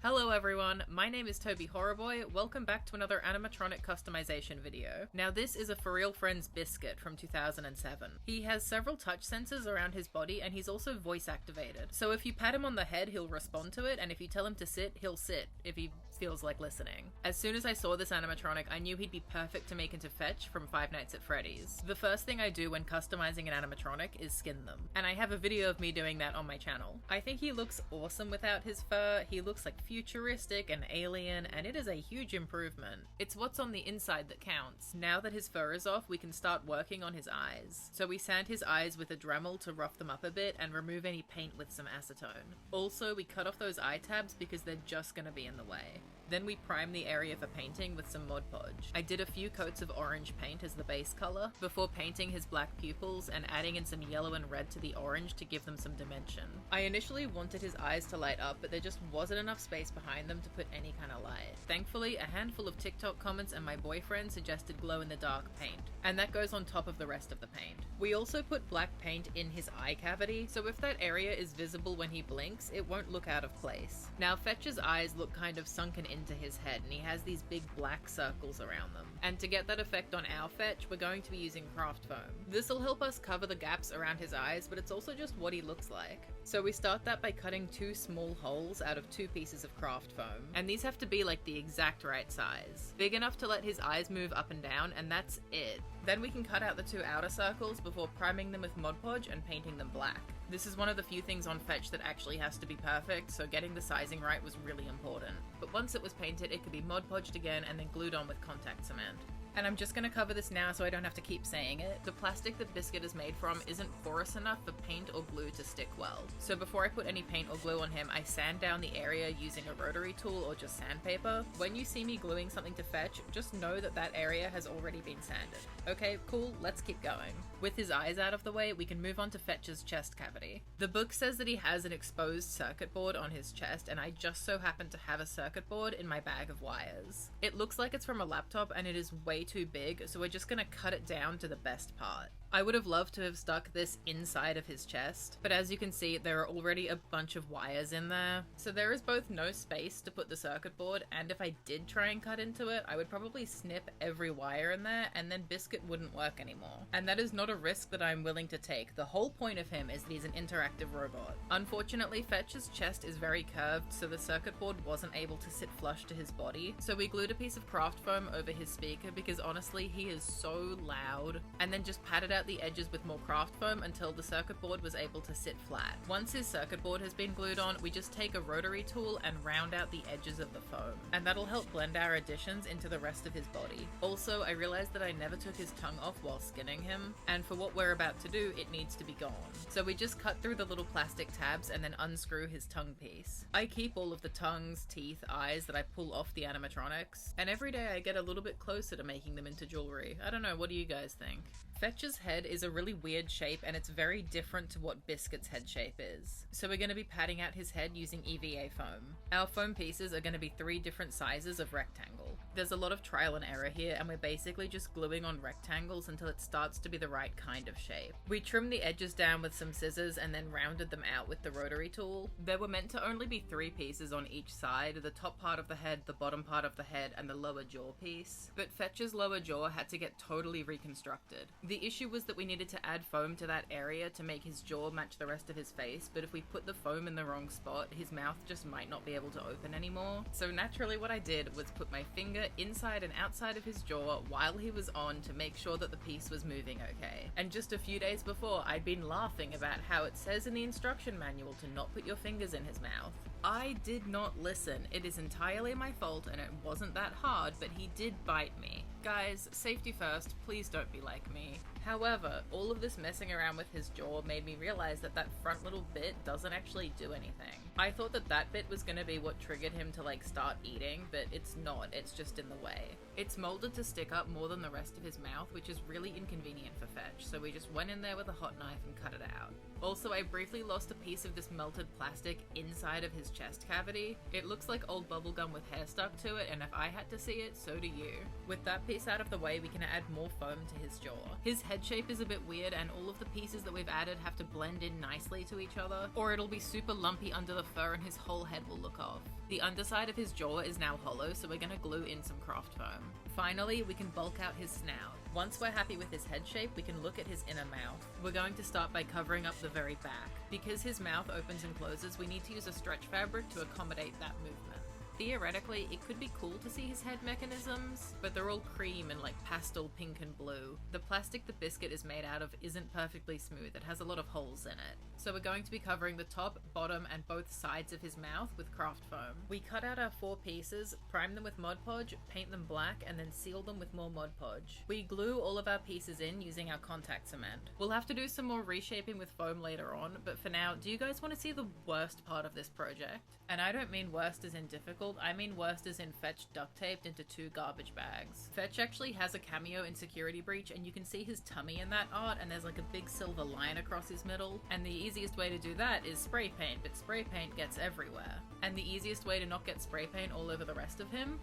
Hello everyone, my name is Toby Horrorboy. Welcome back to another animatronic customization video. Now this is a FurReal friend's Biscuit from 2007. He has several touch sensors around his body and he's also voice activated. So if you pat him on the head, he'll respond to it, and if you tell him to sit, he'll sit if he feels like listening. As soon as I saw this animatronic, I knew he'd be perfect to make into Fetch from Five Nights at Freddy's. The first thing I do when customizing an animatronic is skin them, and I have a video of me doing that on my channel. I think he looks awesome without his fur. He looks like futuristic and alien, and it is a huge improvement. It's what's on the inside that counts. Now that his fur is off, we can start working on his eyes. So we sand his eyes with a Dremel to rough them up a bit and remove any paint with some acetone. Also, we cut off those eye tabs because they're just gonna be in the way. Then we prime the area for painting with some Mod Podge. I did a few coats of orange paint as the base color before painting his black pupils and adding in some yellow and red to the orange to give them some dimension. I initially wanted his eyes to light up, but there just wasn't enough space behind them to put any kind of light. Thankfully, a handful of TikTok comments and my boyfriend suggested glow-in-the-dark paint, and that goes on top of the rest of the paint. We also put black paint in his eye cavity, so if that area is visible when he blinks, it won't look out of place. Now Fetch's eyes look kind of sunken into his head, and he has these big black circles around them. And to get that effect on our Fetch, we're going to be using craft foam. This will help us cover the gaps around his eyes, but it's also just what he looks like. So we start that by cutting two small holes out of two pieces of craft foam, and these have to be like the exact right size. Big enough to let his eyes move up and down, and that's it. Then we can cut out the two outer circles before priming them with Mod Podge and painting them black. This is one of the few things on Fetch that actually has to be perfect, so getting the sizing right was really important. But once it was painted, it could be Mod Podged again and then glued on with contact cement. And I'm just gonna cover this now so I don't have to keep saying it. The plastic that Biscuit is made from isn't porous enough for paint or glue to stick well. So before I put any paint or glue on him, I sand down the area using a rotary tool or just sandpaper. When you see me gluing something to Fetch, just know that that area has already been sanded. Okay, cool, let's keep going. With his eyes out of the way, we can move on to Fetch's chest cavity. The book says that he has an exposed circuit board on his chest, and I just so happen to have a circuit board in my bag of wires. It looks like it's from a laptop and it is way too big, so we're just gonna cut it down to the best part. I would have loved to have stuck this inside of his chest, but as you can see, there are already a bunch of wires in there. So there is both no space to put the circuit board, and if I did try and cut into it, I would probably snip every wire in there, and then Biscuit wouldn't work anymore. And that is not a risk that I'm willing to take. The whole point of him is that he's an interactive robot. Unfortunately, Fetch's chest is very curved, so the circuit board wasn't able to sit flush to his body. So we glued a piece of craft foam over his speaker because honestly, he is so loud, and then just patted out the edges with more craft foam until the circuit board was able to sit flat. Once his circuit board has been glued on, we just take a rotary tool and round out the edges of the foam, and that'll help blend our additions into the rest of his body. Also, I realized that I never took his tongue off while skinning him, and for what we're about to do, it needs to be gone. So we just cut through the little plastic tabs and then unscrew his tongue piece. I keep all of the tongues, teeth, eyes that I pull off the animatronics, and every day I get a little bit closer to making them into jewelry. I don't know, what do you guys think? Fetch's head is a really weird shape, and it's very different to what Biscuit's head shape is. So we're going to be padding out his head using EVA foam. Our foam pieces are going to be 3 different sizes of rectangle. There's a lot of trial and error here, and we're basically just gluing on rectangles until it starts to be the right kind of shape. We trimmed the edges down with some scissors and then rounded them out with the rotary tool. There were meant to only be 3 pieces on each side, the top part of the head, the bottom part of the head, and the lower jaw piece. But Fetch's lower jaw had to get totally reconstructed. The issue was that we needed to add foam to that area to make his jaw match the rest of his face, but if we put the foam in the wrong spot, his mouth just might not be able to open anymore. So naturally what I did was put my finger inside and outside of his jaw while he was on to make sure that the piece was moving okay. And just a few days before, I'd been laughing about how it says in the instruction manual to not put your fingers in his mouth. I did not listen. It is entirely my fault and it wasn't that hard, but he did bite me. Guys, safety first, please don't be like me. However, all of this messing around with his jaw made me realize that that front little bit doesn't actually do anything. I thought that that bit was gonna be what triggered him to like start eating, but it's not, it's just in the way. It's molded to stick up more than the rest of his mouth, which is really inconvenient for Fetch, so we just went in there with a hot knife and cut it out. Also, I briefly lost a piece of this melted plastic inside of his chest cavity. It looks like old bubblegum with hair stuck to it, and if I had to see it, so do you. With that piece out of the way, we can add more foam to his jaw. His head head shape is a bit weird and all of the pieces that we've added have to blend in nicely to each other, or it'll be super lumpy under the fur and his whole head will look off. The underside of his jaw is now hollow, so we're going to glue in some craft foam. Finally, we can bulk out his snout. Once we're happy with his head shape, we can look at his inner mouth. We're going to start by covering up the very back. Because his mouth opens and closes, we need to use a stretch fabric to accommodate that movement. Theoretically, it could be cool to see his head mechanisms, but they're all cream and like pastel pink and blue. The plastic the Biscuit is made out of isn't perfectly smooth, it has a lot of holes in it. So we're going to be covering the top, bottom, and both sides of his mouth with craft foam. We cut out our 4 pieces, prime them with Mod Podge, paint them black, and then seal them with more Mod Podge. We glue all of our pieces in using our contact cement. We'll have to do some more reshaping with foam later on, but for now, do you guys want to see the worst part of this project? And I don't mean worst as in difficult, I mean worst as in Fetch duct taped into 2 garbage bags. Fetch actually has a cameo in Security Breach, and you can see his tummy in that art, and there's like a big silver line across his middle. And the easiest way to do that is spray paint, but spray paint gets everywhere. And the easiest way to not get spray paint all over the rest of him?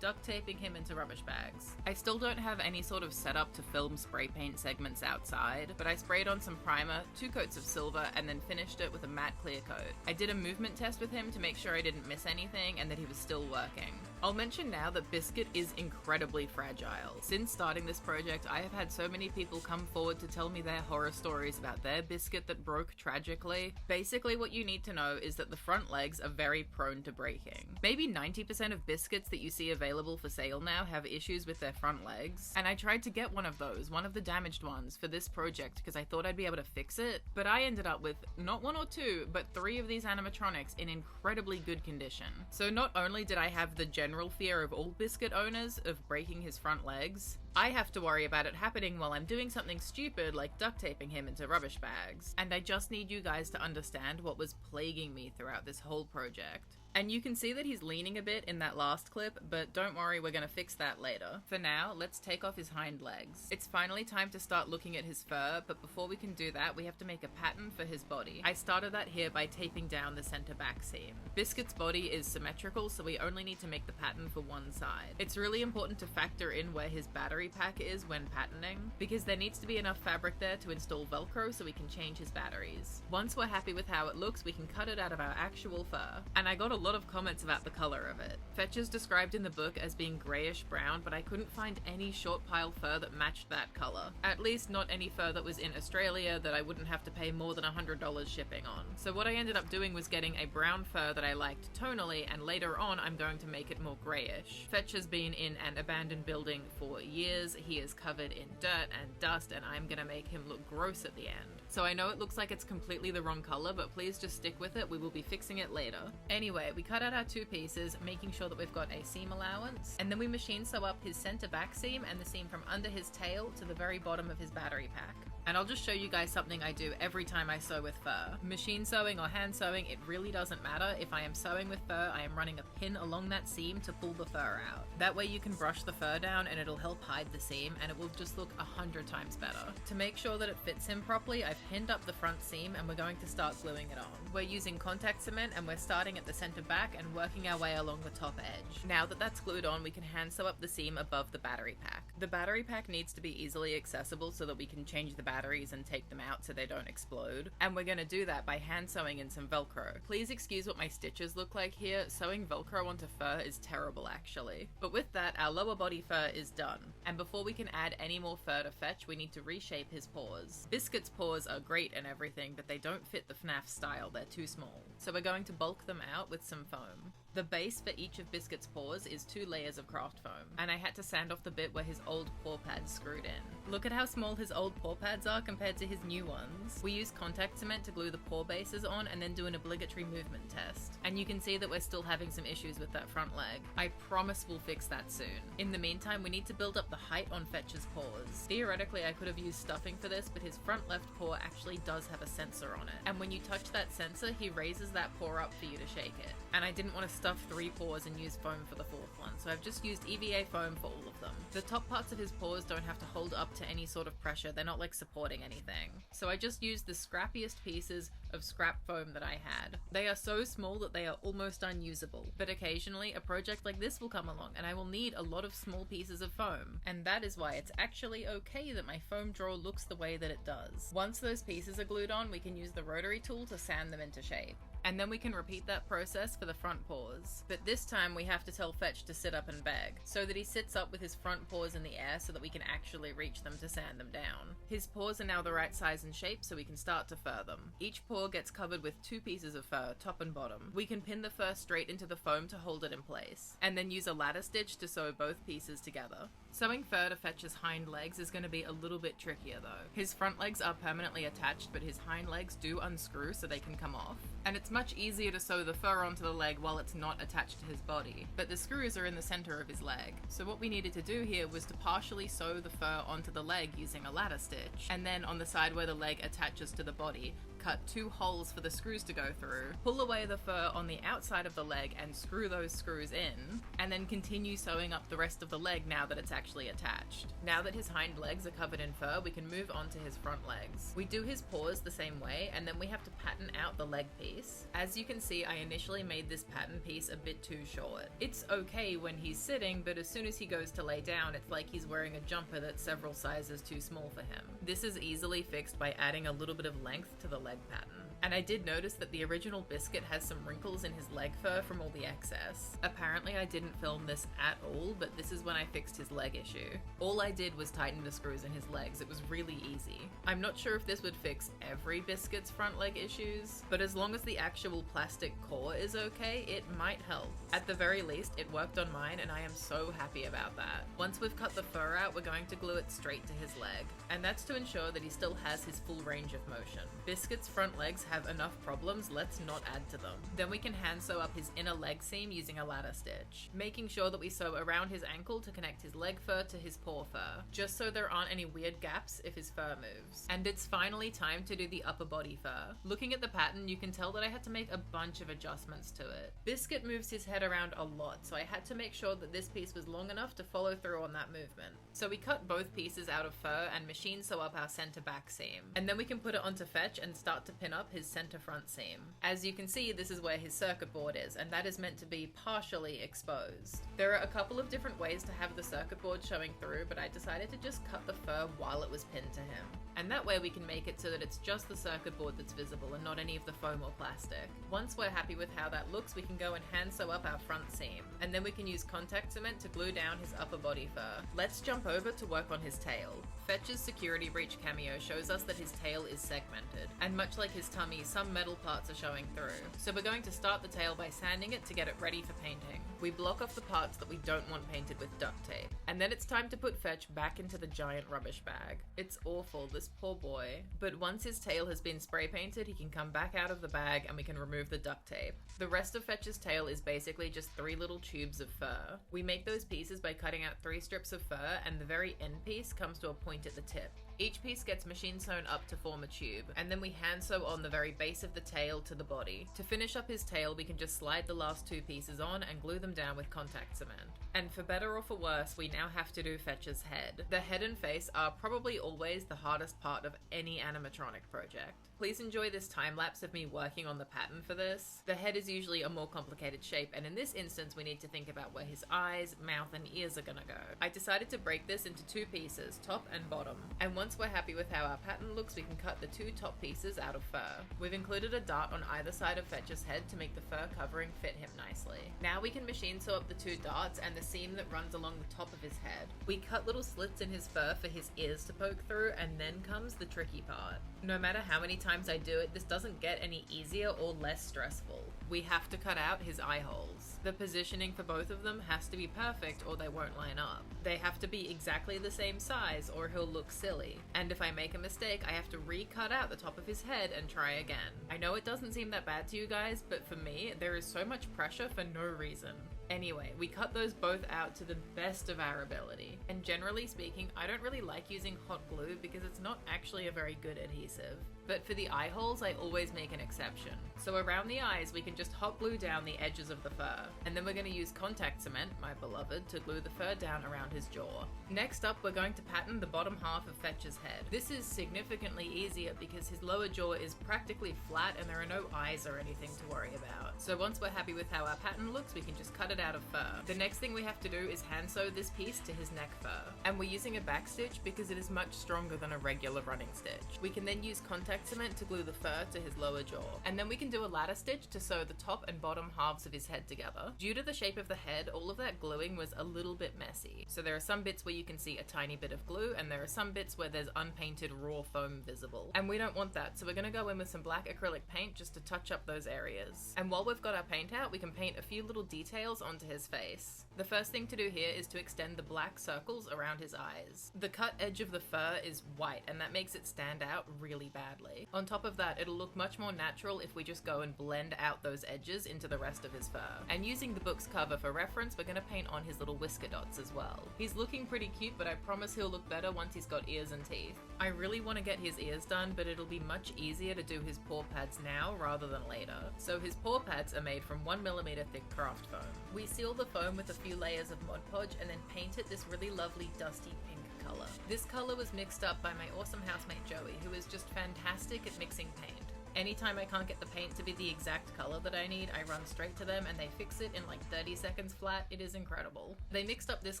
Duct taping him into rubbish bags. I still don't have any sort of setup to film spray paint segments outside, but I sprayed on some primer, 2 coats of silver, and then finished it with a matte clear coat. I did a movement test with him to make sure I didn't miss anything and that he was still working. I'll mention now that Biscuit is incredibly fragile. Since starting this project, I have had so many people come forward to tell me their horror stories about their Biscuit that broke tragically. Basically, what you need to know is that the front legs are very prone to breaking. Maybe 90% of Biscuits that you see available for sale now have issues with their front legs, and I tried to get one of those, one of the damaged ones, for this project because I thought I'd be able to fix it, but I ended up with not 1 or 2, but 3 of these animatronics in incredibly good condition. So not only did I have the general fear of all Biscuit owners of breaking his front legs, I have to worry about it happening while I'm doing something stupid like duct taping him into rubbish bags. And I just need you guys to understand what was plaguing me throughout this whole project. And you can see that he's leaning a bit in that last clip, but don't worry, we're gonna fix that later. For now, let's take off his hind legs. It's finally time to start looking at his fur, but before we can do that, we have to make a pattern for his body. I started that here by taping down the center back seam. Biscuit's body is symmetrical, so we only need to make the pattern for one side. It's really important to factor in where his battery pack is when patterning, because there needs to be enough fabric there to install Velcro so we can change his batteries. Once we're happy with how it looks, we can cut it out of our actual fur. And I got a lot of comments about the color of it. Fetch is described in the book as being grayish brown, but I couldn't find any short pile fur that matched that color. At least not any fur that was in Australia that I wouldn't have to pay more than $100 shipping on. So what I ended up doing was getting a brown fur that I liked tonally, and later on I'm going to make it more grayish. Fetch has been in an abandoned building for years, he is covered in dirt and dust, and I'm gonna make him look gross at the end. So I know it looks like it's completely the wrong color, but please just stick with it, we will be fixing it later. Anyway, we cut out our 2 pieces, making sure that we've got a seam allowance, and then we machine sew up his center back seam and the seam from under his tail to the very bottom of his battery pack. And I'll just show you guys something I do every time I sew with fur. Machine sewing or hand sewing, it really doesn't matter. If I am sewing with fur, I am running a pin along that seam to pull the fur out. That way you can brush the fur down and it'll help hide the seam, and it will just look 100 times better. To make sure that it fits him properly, I've pinned up the front seam and we're going to start gluing it on. We're using contact cement and we're starting at the center back and working our way along the top edge. Now that that's glued on, we can hand sew up the seam above the battery pack. The battery pack needs to be easily accessible so that we can change the batteries and take them out so they don't explode. And we're going to do that by hand sewing in some Velcro. Please excuse what my stitches look like here. Sewing Velcro onto fur is terrible actually. But with that, our lower body fur is done. And before we can add any more fur to Fetch, we need to reshape his paws. Biscuit's paws are great and everything, but they don't fit the FNAF style, they're too small. So we're going to bulk them out with some foam. The base for each of Biscuit's paws is 2 layers of craft foam, and I had to sand off the bit where his old paw pads screwed in. Look at how small his old paw pads are compared to his new ones. We use contact cement to glue the paw bases on and then do an obligatory movement test. And you can see that we're still having some issues with that front leg. I promise we'll fix that soon. In the meantime, we need to build up the height on Fetch's paws. Theoretically, I could have used stuffing for this, but his front left paw actually does have a sensor on it. And when you touch that sensor, he raises that paw up for you to shake it. And I didn't want to stuff 3 paws and use foam for the 4th one, so I've just used EVA foam for all of them. The top parts of his paws don't have to hold up to any sort of pressure, they're not like supporting anything. So I just used the scrappiest pieces, of scrap foam that I had. They are so small that they are almost unusable, but occasionally a project like this will come along and I will need a lot of small pieces of foam, and that is why it's actually okay that my foam drawer looks the way that it does. Once those pieces are glued on, we can use the rotary tool to sand them into shape. And then we can repeat that process for the front paws. But this time we have to tell Fetch to sit up and beg, so that he sits up with his front paws in the air so that we can actually reach them to sand them down. His paws are now the right size and shape, so we can start to fur them. Each paw gets covered with 2 pieces of fur, top and bottom. We can pin the fur straight into the foam to hold it in place, and then use a ladder stitch to sew both pieces together. Sewing fur to Fetch's hind legs is going to be a little bit trickier though. His front legs are permanently attached, but his hind legs do unscrew so they can come off. And it's much easier to sew the fur onto the leg while it's not attached to his body, but the screws are in the center of his leg. So what we needed to do here was to partially sew the fur onto the leg using a ladder stitch, and then on the side where the leg attaches to the body, cut 2 holes for the screws to go through, pull away the fur on the outside of the leg and screw those screws in, and then continue sewing up the rest of the leg now that it's actually attached. Now that his hind legs are covered in fur, we can move on to his front legs. We do his paws the same way, and then we have to pattern out the leg piece. As you can see, I initially made this pattern piece a bit too short. It's okay when he's sitting, but as soon as he goes to lay down, it's like he's wearing a jumper that's several sizes too small for him. This is easily fixed by adding a little bit of length to the leg pattern. And I did notice that the original Biscuit has some wrinkles in his leg fur from all the excess. Apparently I didn't film this at all, but this is when I fixed his leg issue. All I did was tighten the screws in his legs. It was really easy. I'm not sure if this would fix every Biscuit's front leg issues, but as long as the actual plastic core is okay, it might help. At the very least, it worked on mine, and I am so happy about that. Once we've cut the fur out, we're going to glue it straight to his leg, and that's to ensure that he still has his full range of motion. Biscuit's front legs have enough problems, let's not add to them. Then we can hand sew up his inner leg seam using a ladder stitch, making sure that we sew around his ankle to connect his leg fur to his paw fur, just so there aren't any weird gaps if his fur moves. And it's finally time to do the upper body fur. Looking at the pattern, you can tell that I had to make a bunch of adjustments to it. Biscuit moves his head around a lot, so I had to make sure that this piece was long enough to follow through on that movement. So we cut both pieces out of fur and machine sew up our center back seam. And then we can put it onto Fetch and start to pin up his center front seam. As you can see, this is where his circuit board is, and that is meant to be partially exposed. There are a couple of different ways to have the circuit board showing through, but I decided to just cut the fur while it was pinned to him. And that way we can make it so that it's just the circuit board that's visible and not any of the foam or plastic. Once we're happy with how that looks, we can go and hand sew up our front seam, and then we can use contact cement to glue down his upper body fur. Let's jump over to work on his tail. Fetch's security breach cameo shows us that his tail is segmented, and much like his tummy, some metal parts are showing through. So we're going to start the tail by sanding it to get it ready for painting. We block off the parts that we don't want painted with duct tape, and then it's time to put Fetch back into the giant rubbish bag. It's awful, this poor boy. But once his tail has been spray painted, he can come back out of the bag and we can remove the duct tape. The rest of Fetch's tail is basically just 3 little tubes of fur. We make those pieces by cutting out 3 strips of fur, and the very end piece comes to a point at the tip. Each piece gets machine sewn up to form a tube, and then we hand sew on the very base of the tail to the body. To finish up his tail, we can just slide the last 2 pieces on and glue them down with contact cement. And for better or for worse, we now have to do Fetch's head. The head and face are probably always the hardest part of any animatronic project. Please enjoy this time lapse of me working on the pattern for this. The head is usually a more complicated shape, and in this instance we need to think about where his eyes, mouth, and ears are gonna go. I decided to break this into 2 pieces, top and bottom. And once we're happy with how our pattern looks, we can cut the 2 top pieces out of fur. We've included a dart on either side of Fetch's head to make the fur covering fit him nicely. Now we can machine sew up the 2 darts and the seam that runs along the top of his head. We cut little slits in his fur for his ears to poke through, and then comes the tricky part. No matter how many times I do it, this doesn't get any easier or less stressful. We have to cut out his eye holes. The positioning for both of them has to be perfect or they won't line up. They have to be exactly the same size or he'll look silly. And if I make a mistake, I have to re-cut out the top of his head and try again. I know it doesn't seem that bad to you guys, but for me, there is so much pressure for no reason. Anyway, we cut those both out to the best of our ability. And generally speaking, I don't really like using hot glue because it's not actually a very good adhesive. But for the eye holes, I always make an exception. So around the eyes, we can just hot glue down the edges of the fur. And then we're going to use contact cement, my beloved, to glue the fur down around his jaw. Next up, we're going to pattern the bottom half of Fetch's head. This is significantly easier because his lower jaw is practically flat and there are no eyes or anything to worry about. So once we're happy with how our pattern looks, we can just cut it out of fur. The next thing we have to do is hand sew this piece to his neck fur. And we're using a back stitch because it is much stronger than a regular running stitch. We can then use contact cement to glue the fur to his lower jaw. And then we can do a ladder stitch to sew the top and bottom halves of his head together. Due to the shape of the head, all of that gluing was a little bit messy. So there are some bits where you can see a tiny bit of glue, and there are some bits where there's unpainted raw foam visible. And we don't want that, so we're going to go in with some black acrylic paint just to touch up those areas. And while we've got our paint out, we can paint a few little details onto his face. The first thing to do here is to extend the black circles around his eyes. The cut edge of the fur is white, and that makes it stand out really badly. On top of that, it'll look much more natural if we just go and blend out those edges into the rest of his fur. And using the book's cover for reference, we're going to paint on his little whisker dots as well. He's looking pretty cute, but I promise he'll look better once he's got ears and teeth. I really want to get his ears done, but it'll be much easier to do his paw pads now rather than later. So his paw pads are made from 1mm thick craft foam. We seal the foam with a few layers of Mod Podge and then paint it this really lovely dusty pink color. This color was mixed up by my awesome housemate Joey, who is just fantastic at mixing paint. Anytime I can't get the paint to be the exact color that I need, I run straight to them and they fix it in like 30 seconds flat. It is incredible. They mixed up this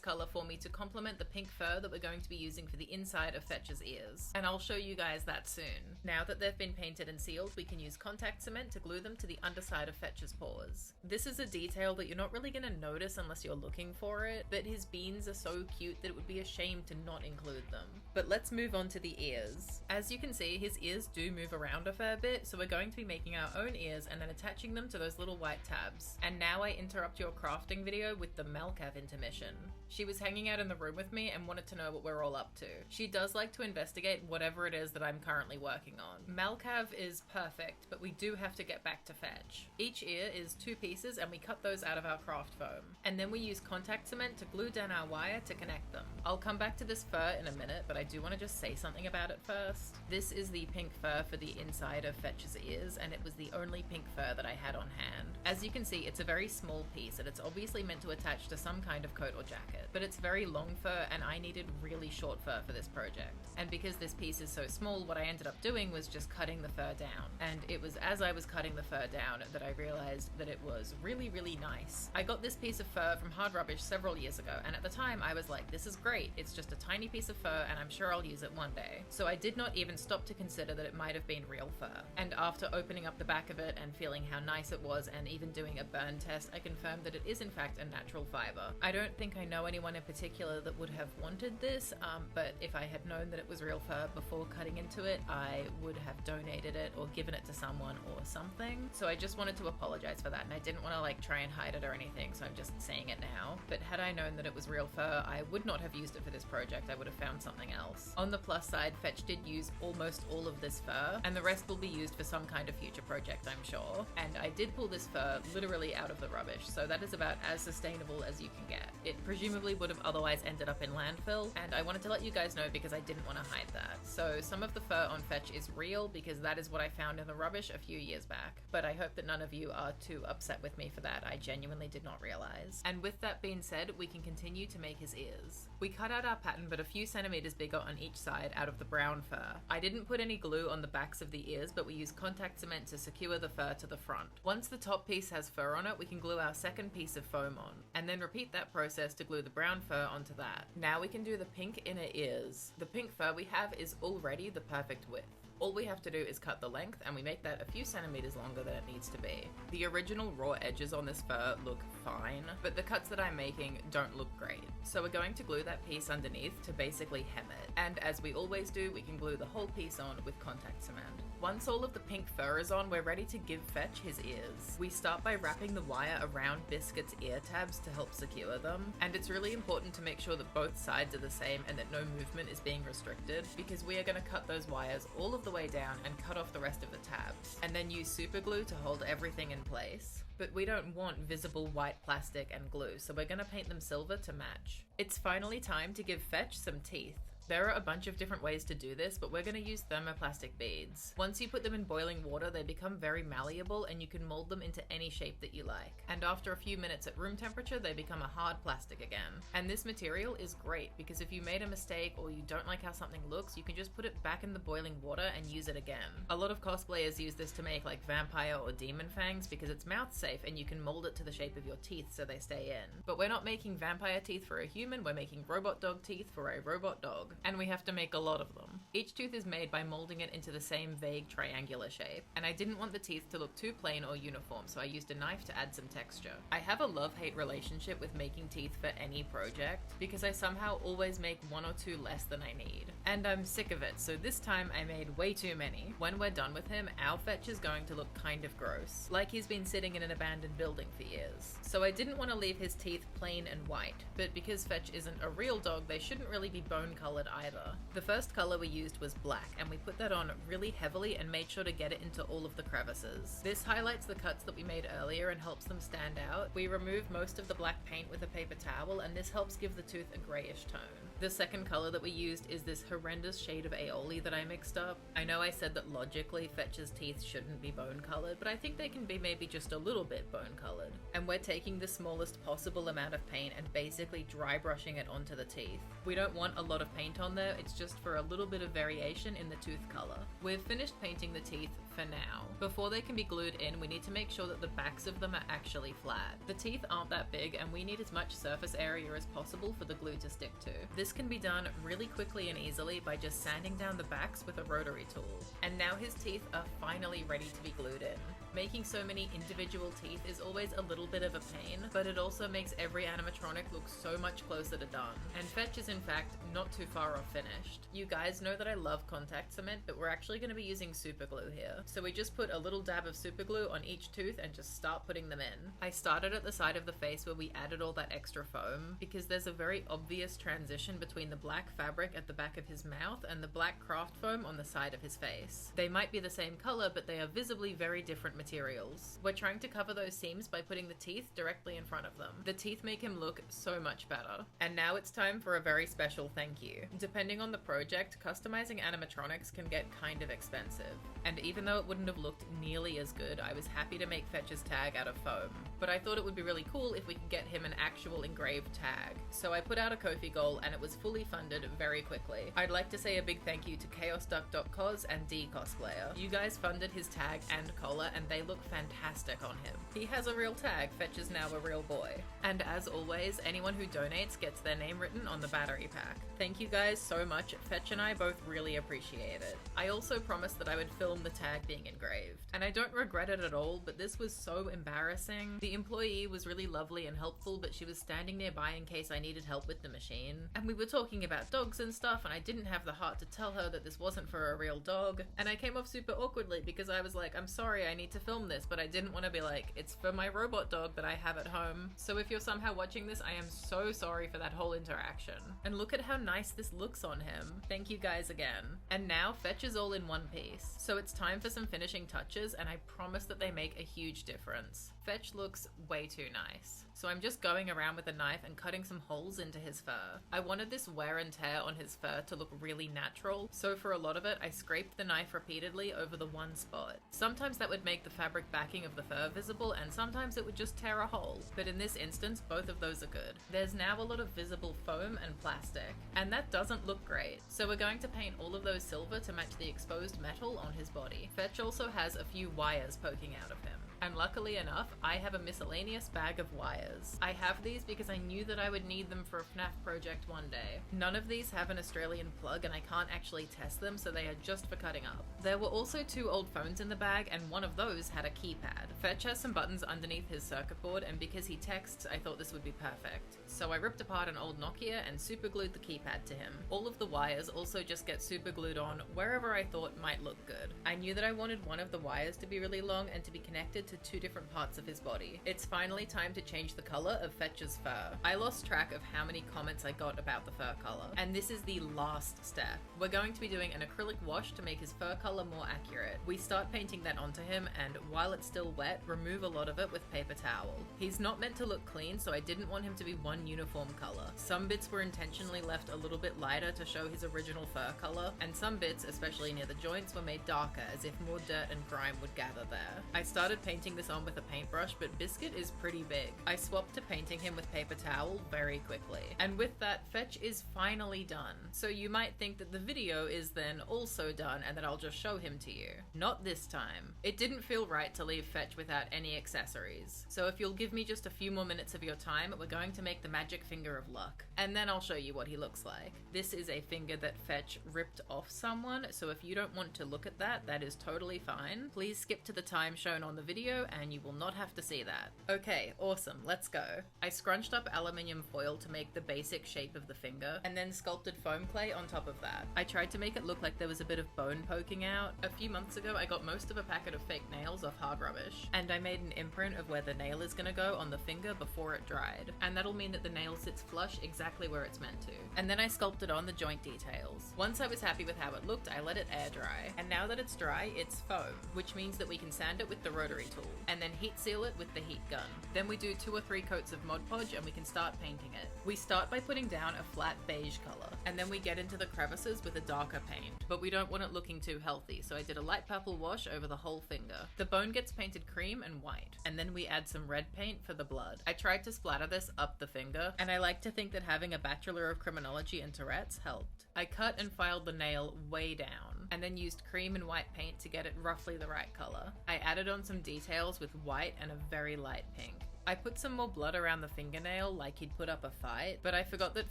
color for me to complement the pink fur that we're going to be using for the inside of Fetch's ears. And I'll show you guys that soon. Now that they've been painted and sealed, we can use contact cement to glue them to the underside of Fetch's paws. This is a detail that you're not really going to notice unless you're looking for it, but his beans are so cute that it would be a shame to not include them. But let's move on to the ears. As you can see, his ears do move around a fair bit, so we're going to be making our own ears and then attaching them to those little white tabs. And now I interrupt your crafting video with the Malcav intermission. She was hanging out in the room with me and wanted to know what we're all up to. She does like to investigate whatever it is that I'm currently working on. Malcav is perfect, but we do have to get back to Fetch. Each ear is 2 pieces and we cut those out of our craft foam. And then we use contact cement to glue down our wire to connect them. I'll come back to this fur in a minute, but I do want to just say something about it first. This is the pink fur for the inside of Fetch's ears, and it was the only pink fur that I had on hand. As you can see, it's a very small piece and it's obviously meant to attach to some kind of coat or jacket, but it's very long fur and I needed really short fur for this project. And because this piece is so small, what I ended up doing was just cutting the fur down. And it was as I was cutting the fur down that I realized that it was really, really nice. I got this piece of fur from Hard Rubbish several years ago, and at the time I was like, this is great, it's just a tiny piece of fur and I'm sure I'll use it one day. So I did not even stop to consider that it might have been real fur. And after opening up the back of it and feeling how nice it was and even doing a burn test, I confirmed that it is in fact a natural fiber. I don't think I know anyone in particular that would have wanted this, but if I had known that it was real fur before cutting into it, I would have donated it or given it to someone or something. So I just wanted to apologize for that, and I didn't want to like try and hide it or anything, so I'm just saying it now. But had I known that it was real fur, I would not have used it for this project. I would have found something else. On the plus side, Fetch did use almost all of this fur, and the rest will be used for some kind of future project, I'm sure. And I did pull this fur literally out of the rubbish, so that is about as sustainable as you can get. It presumably would have otherwise ended up in landfill, and I wanted to let you guys know because I didn't want to hide that. So some of the fur on Fetch is real because that is what I found in the rubbish a few years back. But I hope that none of you are too upset with me for that. I genuinely did not realize. And with that being said, we can continue to make his ears. We cut out our pattern but a few centimeters bigger on each side out of the brown fur. I didn't put any glue on the backs of the ears, but we used contact cement to secure the fur to the front. Once the top piece has fur on it, we can glue our second piece of foam on, and then repeat that process to glue the brown fur onto that. Now we can do the pink inner ears. The pink fur we have is already the perfect width. All we have to do is cut the length, and we make that a few centimeters longer than it needs to be. The original raw edges on this fur look fine, but the cuts that I'm making don't look great. So we're going to glue that piece underneath to basically hem it. And as we always do, we can glue the whole piece on with contact cement. Once all of the pink fur is on, we're ready to give Fetch his ears. We start by wrapping the wire around Biscuit's ear tabs to help secure them, and it's really important to make sure that both sides are the same and that no movement is being restricted, because we are going to cut those wires all of the way down and cut off the rest of the tabs, and then use super glue to hold everything in place. but we don't want visible white plastic and glue, so we're gonna paint them silver to match. It's finally time to give Fetch some teeth. There are a bunch of different ways to do this, but we're going to use thermoplastic beads. Once you put them in boiling water, they become very malleable and you can mold them into any shape that you like. And after a few minutes at room temperature, they become a hard plastic again. And this material is great because if you made a mistake or you don't like how something looks, you can just put it back in the boiling water and use it again. A lot of cosplayers use this to make like vampire or demon fangs because it's mouth safe and you can mold it to the shape of your teeth so they stay in. But we're not making vampire teeth for a human, we're making robot dog teeth for a robot dog. And we have to make a lot of them. Each tooth is made by molding it into the same vague triangular shape, and I didn't want the teeth to look too plain or uniform, so I used a knife to add some texture. I have a love-hate relationship with making teeth for any project, because I somehow always make one or two less than I need. And I'm sick of it, so this time I made way too many. When we're done with him, our Fetch is going to look kind of gross, like he's been sitting in an abandoned building for years. So I didn't want to leave his teeth plain and white, but because Fetch isn't a real dog, they shouldn't really be bone-colored either. The first color we used was black, and we put that on really heavily and made sure to get it into all of the crevices. This highlights the cuts that we made earlier and helps them stand out. We removed most of the black paint with a paper towel, and this helps give the tooth a grayish tone. The second color that we used is this horrendous shade of aioli that I mixed up. I know I said that logically Fetch's teeth shouldn't be bone colored, but I think they can be maybe just a little bit bone colored. And we're taking the smallest possible amount of paint and basically dry brushing it onto the teeth. We don't want a lot of paint on there, it's just for a little bit of variation in the tooth color. We've finished painting the teeth for now. Before they can be glued in, we need to make sure that the backs of them are actually flat. The teeth aren't that big and we need as much surface area as possible for the glue to stick to. This can be done really quickly and easily by just sanding down the backs with a rotary tool. And now his teeth are finally ready to be glued in. Making so many individual teeth is always a little bit of a pain, but it also makes every animatronic look so much closer to done. And Fetch is in fact not too far off finished. You guys know that I love contact cement, but we're actually going to be using super glue here. So we just put a little dab of super glue on each tooth and just start putting them in. I started at the side of the face where we added all that extra foam, because there's a very obvious transition between the black fabric at the back of his mouth and the black craft foam on the side of his face. They might be the same color, but they are visibly very different materials. We're trying to cover those seams by putting the teeth directly in front of them. The teeth make him look so much better. And now it's time for a very special thank you. Depending on the project, customizing animatronics can get kind of expensive. And even though it wouldn't have looked nearly as good, I was happy to make Fetch's tag out of foam. But I thought it would be really cool if we could get him an actual engraved tag. So I put out a Ko-fi goal and it was fully funded very quickly. I'd like to say a big thank you to chaosduck.cos and D Cosplayer. You guys funded his tag and collar and they look fantastic on him. He has a real tag, Fetch is now a real boy. And as always, anyone who donates gets their name written on the battery pack. Thank you guys so much, Fetch and I both really appreciate it. I also promised that I would film the tag being engraved. And I don't regret it at all, but this was so embarrassing. The employee was really lovely and helpful, but she was standing nearby in case I needed help with the machine. And we were talking about dogs and stuff, and I didn't have the heart to tell her that this wasn't for a real dog. And I came off super awkwardly because I was like, I'm sorry, I need to film this, but I didn't want to be like, it's for my robot dog that I have at home. So if you're somehow watching this, I am so sorry for that whole interaction. And look at how nice this looks on him. Thank you guys again. And now Fetch is all in one piece. So it's time for some finishing touches, and I promise that they make a huge difference. Fetch looks way too nice. So I'm just going around with a knife and cutting some holes into his fur. I wanted this wear and tear on his fur to look really natural, so for a lot of it, I scraped the knife repeatedly over the one spot. Sometimes that would make the fabric backing of the fur visible, and sometimes it would just tear a hole. But in this instance, both of those are good. There's now a lot of visible foam and plastic, and that doesn't look great. So we're going to paint all of those silver to match the exposed metal on his body. Fetch also has a few wires poking out of him. And luckily enough, I have a miscellaneous bag of wires. I have these because I knew that I would need them for a FNAF project one day. None of these have an Australian plug and I can't actually test them, so they are just for cutting up. There were also 2 old phones in the bag, and one of those had a keypad. Fetch has some buttons underneath his circuit board, and because he texts, I thought this would be perfect. So I ripped apart an old Nokia and super glued the keypad to him. All of the wires also just get super glued on wherever I thought might look good. I knew that I wanted one of the wires to be really long and to be connected to two different parts of his body. It's finally time to change the color of Fetch's fur. I lost track of how many comments I got about the fur color, and this is the last step. We're going to be doing an acrylic wash to make his fur color more accurate. We start painting that onto him, and while it's still wet, remove a lot of it with paper towel. He's not meant to look clean, so I didn't want him to be one uniform color. Some bits were intentionally left a little bit lighter to show his original fur color, and some bits, especially near the joints, were made darker as if more dirt and grime would gather there. I started painting this on with a paintbrush, but Biscuit is pretty big. I swapped to painting him with paper towel very quickly. And with that, Fetch is finally done. So you might think that the video is then also done and that I'll just show him to you. Not this time. It didn't feel right to leave Fetch without any accessories. So if you'll give me just a few more minutes of your time, we're going to make the magic finger of luck. And then I'll show you what he looks like. This is a finger that Fetch ripped off someone, so if you don't want to look at that, that is totally fine. Please skip to the time shown on the video and you will not have to see that. Okay, awesome, let's go. I scrunched up aluminium foil to make the basic shape of the finger, and then sculpted foam clay on top of that. I tried to make it look like there was a bit of bone poking out. A few months ago, I got most of a packet of fake nails off Hard Rubbish, and I made an imprint of where the nail is gonna go on the finger before it dried, and that'll mean that the nail sits flush exactly where it's meant to. And then I sculpted on the joint details. Once I was happy with how it looked, I let it air dry, and now that it's dry, it's foam, which means that we can sand it with the rotary tool, and then heat seal it with the heat gun. Then we do 2 or 3 coats of Mod Podge and we can start painting it. We start by putting down a flat beige color, and then we get into the crevices with a darker paint, but we don't want it looking too healthy, so I did a light purple wash over the whole finger. The bone gets painted cream and white, and then we add some red paint for the blood. I tried to splatter this up the finger, and I like to think that having a Bachelor of Criminology and Tourette's helped. I cut and filed the nail way down, and then used cream and white paint to get it roughly the right color. I added on some details with white and a very light pink. I put some more blood around the fingernail like he'd put up a fight, but I forgot that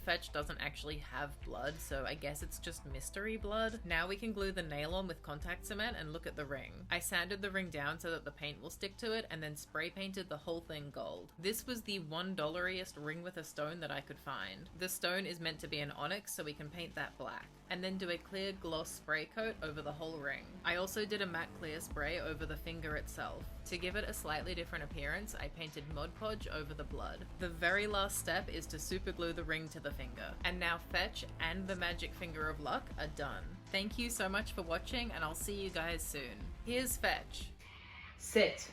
Fetch doesn't actually have blood, so I guess it's just mystery blood. Now we can glue the nail on with contact cement and look at the ring. I sanded the ring down so that the paint will stick to it, and then spray painted the whole thing gold. This was the $1-iest ring with a stone that I could find. The stone is meant to be an onyx, so we can paint that black, and then do a clear gloss spray coat over the whole ring. I also did a matte clear spray over the finger itself. To give it a slightly different appearance, I painted Mod Podge over the blood. The very last step is to super glue the ring to the finger. And now Fetch and the magic finger of luck are done. Thank you so much for watching, and I'll see you guys soon. Here's Fetch. Sit.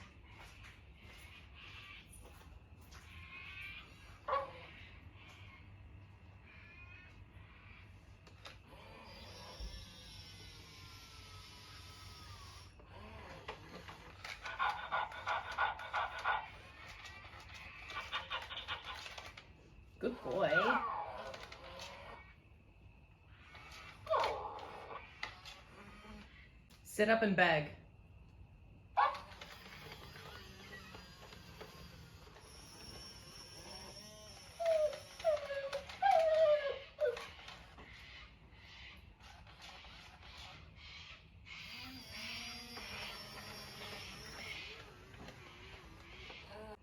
Good boy. Sit up and beg.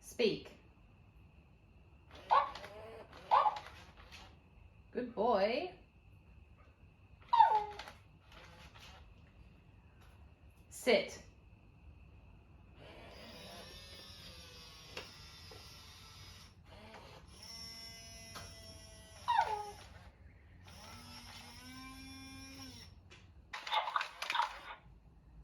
Speak. Good boy. Sit.